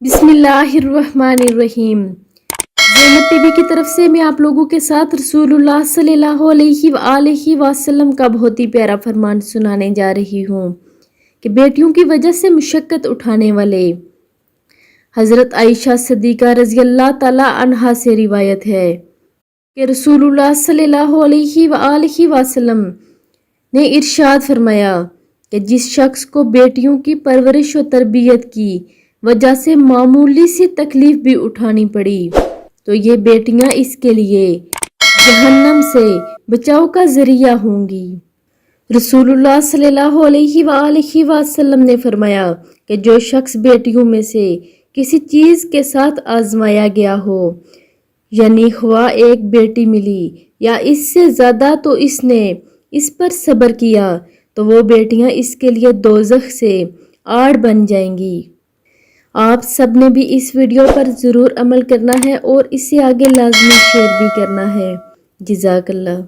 بسم اللہ الرحمن الرحیم۔ زینب ٹی وی کی طرف سے میں آپ لوگوں کے ساتھ رسول اللہ صلی اللہ علیہ وآلہ وسلم کا بہت ہی پیارا فرمان سنانے جا رہی ہوں کہ بیٹیوں کی وجہ سے مشقت اٹھانے والے حضرت عائشہ صدیقہ رضی اللہ تعالی عنہا سے روایت ہے کہ رسول اللہ صلی اللہ علیہ وآلہ وسلم نے ارشاد فرمایا کہ جس شخص کو بیٹیوں کی پرورش و تربیت کی وجہ سے معمولی سی تکلیف بھی اٹھانی پڑی تو یہ بیٹیاں اس کے لیے جہنم سے بچاؤ کا ذریعہ ہوں گی۔ رسول اللہ صلی اللہ علیہ وآلہ وسلم نے فرمایا کہ جو شخص بیٹیوں میں سے کسی چیز کے ساتھ آزمایا گیا ہو، یعنی خواہ ایک بیٹی ملی یا اس سے زیادہ، تو اس نے اس پر صبر کیا تو وہ بیٹیاں اس کے لیے دوزخ سے آڑ بن جائیں گی۔ آپ سب نے بھی اس ویڈیو پر ضرور عمل کرنا ہے اور اسے آگے لازمی شیئر بھی کرنا ہے۔ جزاک اللہ۔